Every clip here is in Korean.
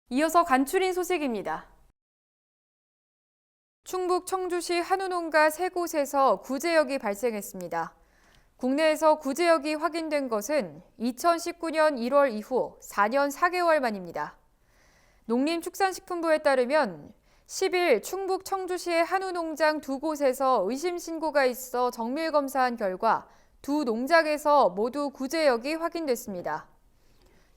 이어서 간추린 소식입니다. 충북 청주시 한우농가 3곳에서 구제역이 발생했습니다. 국내에서 구제역이 확인된 것은 2019년 1월 이후 4년 4개월 만입니다. 농림축산식품부에 따르면 10일 충북 청주시의 한우농장 2곳에서 의심 신고가 있어 정밀 검사한 결과 두 농장에서 모두 구제역이 확인됐습니다.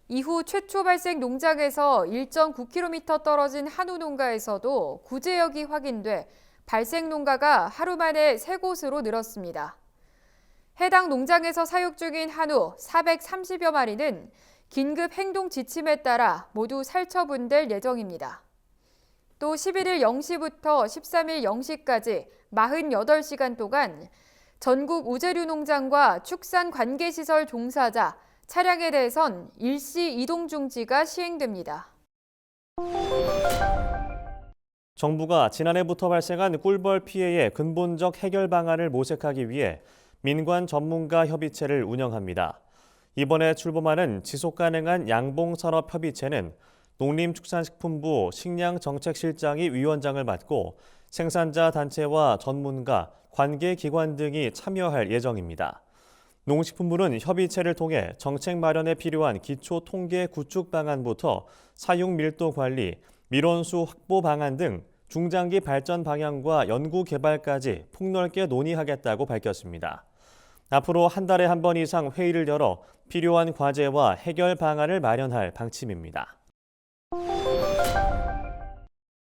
이후 최초 발생 농장에서 1.9km 떨어진 한우 농가에서도 구제역이 확인돼 발생 농가가 하루 만에 3곳으로 늘었습니다. 해당 농장에서 사육 중인 한우 430여 마리는 긴급 행동 지침에 따라 모두 살처분될 예정입니다. 또 11일 0시부터 13일 0시까지 48시간 동안 전국 우제류 농장과 축산 관계시설 종사자, 차량에 대해선 일시 이동 중지가 시행됩니다. 정부가 지난해부터 발생한 꿀벌 피해의 근본적 해결 방안을 모색하기 위해 민관 전문가 협의체를 운영합니다. 이번에 출범하는 지속가능한 양봉산업협의체는 농림축산식품부 식량정책실장이 위원장을 맡고 생산자 단체와 전문가, 관계기관 등이 참여할 예정입니다. 농식품부는 협의체를 통해 정책 마련에 필요한 기초 통계 구축 방안부터 사육 밀도 관리, 밀원수 확보 방안 등 중장기 발전 방향과 연구 개발까지 폭넓게 논의하겠다고 밝혔습니다. 앞으로 한 달에 한 번 이상 회의를 열어 필요한 과제와 해결 방안을 마련할 방침입니다.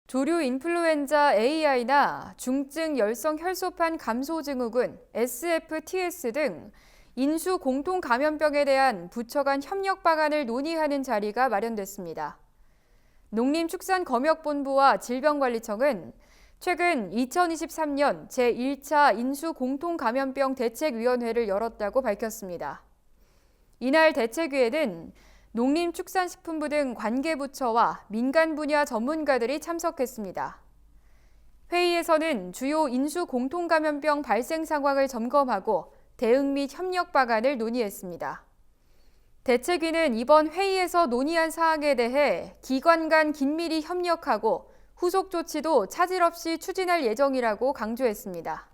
조류 인플루엔자 AI나 중증 열성 혈소판 감소 증후군 SFTS 등 인수 공통 감염병에 대한 부처 간 협력 방안을 논의하는 자리가 마련됐습니다. 농림축산검역본부와 질병관리청은 최근 2023년 제1차 인수 공통 감염병 대책위원회를 열었다고 밝혔습니다. 이날 대책위에는 농림축산식품부 등 관계부처와 민간 분야 전문가들이 참석했습니다. 회의에서는 주요 인수 공통 감염병 발생 상황을 점검하고 대응 및 협력 방안을 논의했습니다. 대책위는 이번 회의에서 논의한 사항에 대해 기관 간 긴밀히 협력하고 후속 조치도 차질 없이 추진할 예정이라고 강조했습니다.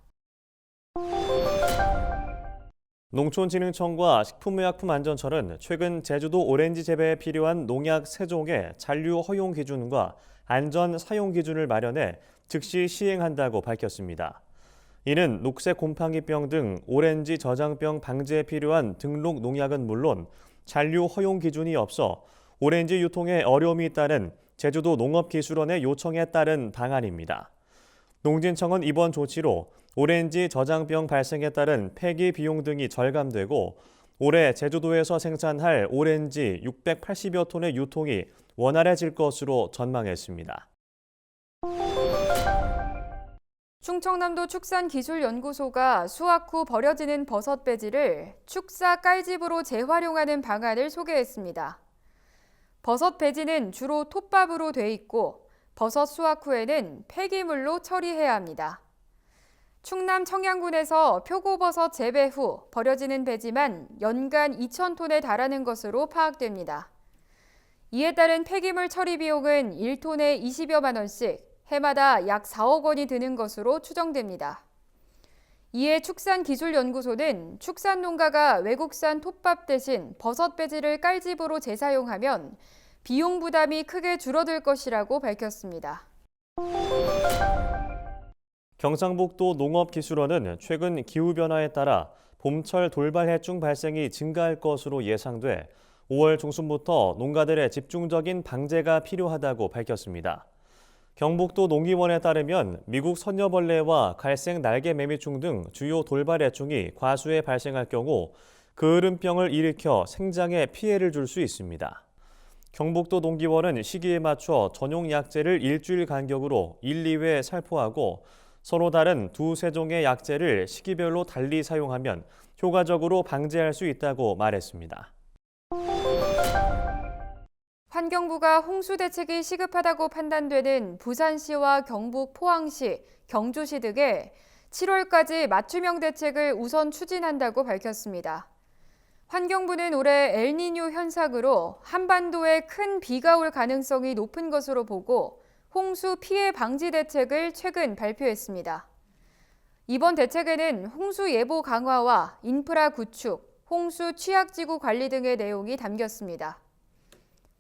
농촌진흥청과 식품의약품안전처는 최근 제주도 오렌지 재배에 필요한 농약 3종의 잔류 허용 기준과 안전 사용 기준을 마련해 즉시 시행한다고 밝혔습니다. 이는 녹색 곰팡이병 등 오렌지 저장병 방지에 필요한 등록 농약은 물론 잔류 허용 기준이 없어 오렌지 유통에 어려움이 있다는 제주도 농업기술원의 요청에 따른 방안입니다. 농진청은 이번 조치로 오렌지 저장병 발생에 따른 폐기 비용 등이 절감되고 올해 제주도에서 생산할 오렌지 680여 톤의 유통이 원활해질 것으로 전망했습니다. 충청남도 축산기술연구소가 수확 후 버려지는 버섯 배지를 축사 깔집으로 재활용하는 방안을 소개했습니다. 버섯 배지는 주로 톱밥으로 돼 있고 버섯 수확 후에는 폐기물로 처리해야 합니다. 충남 청양군에서 표고버섯 재배 후 버려지는 배지만 연간 2,000톤에 달하는 것으로 파악됩니다. 이에 따른 폐기물 처리 비용은 1톤에 20여만 원씩 해마다 약 4억 원이 드는 것으로 추정됩니다. 이에 축산기술연구소는 축산농가가 외국산 톱밥 대신 버섯 배지를 깔집으로 재사용하면 비용 부담이 크게 줄어들 것이라고 밝혔습니다. 경상북도 농업기술원은 최근 기후변화에 따라 봄철 돌발 해충 발생이 증가할 것으로 예상돼 5월 중순부터 농가들의 집중적인 방제가 필요하다고 밝혔습니다. 경북도 농기원에 따르면 미국 선녀벌레와 갈색 날개 매미충 등 주요 돌발 해충이 과수에 발생할 경우 그을음병을 일으켜 생장에 피해를 줄 수 있습니다. 경북도 농기원은 시기에 맞춰 전용 약제를 일주일 간격으로 1, 2회 살포하고 서로 다른 두세 종의 약제를 시기별로 달리 사용하면 효과적으로 방제할 수 있다고 말했습니다. 환경부가 홍수 대책이 시급하다고 판단되는 부산시와 경북 포항시, 경주시 등에 7월까지 맞춤형 대책을 우선 추진한다고 밝혔습니다. 환경부는 올해 엘니뇨 현상으로 한반도에 큰 비가 올 가능성이 높은 것으로 보고 홍수 피해 방지 대책을 최근 발표했습니다. 이번 대책에는 홍수 예보 강화와 인프라 구축, 홍수 취약지구 관리 등의 내용이 담겼습니다.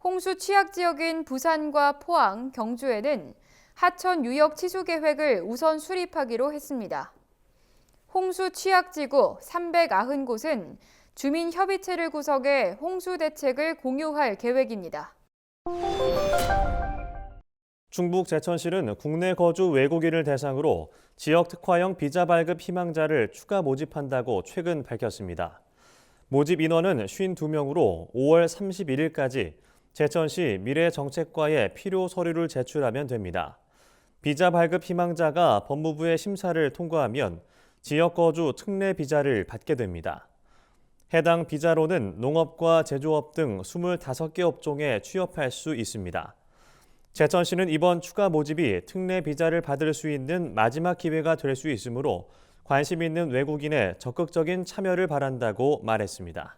홍수 취약 지역인 부산과 포항, 경주에는 하천 유역 취소 계획을 우선 수립하기로 했습니다. 홍수 취약지구 390곳은 주민협의체를 구성해 홍수 대책을 공유할 계획입니다. 충북 제천시는 국내 거주 외국인을 대상으로 지역 특화형 비자 발급 희망자를 추가 모집한다고 최근 밝혔습니다. 모집 인원은 52명으로 5월 31일까지 제천시 미래정책과에 필요 서류를 제출하면 됩니다. 비자 발급 희망자가 법무부의 심사를 통과하면 지역 거주 특례 비자를 받게 됩니다. 해당 비자로는 농업과 제조업 등 25개 업종에 취업할 수 있습니다. 제천시는 이번 추가 모집이 특례 비자를 받을 수 있는 마지막 기회가 될 수 있으므로 관심 있는 외국인의 적극적인 참여를 바란다고 말했습니다.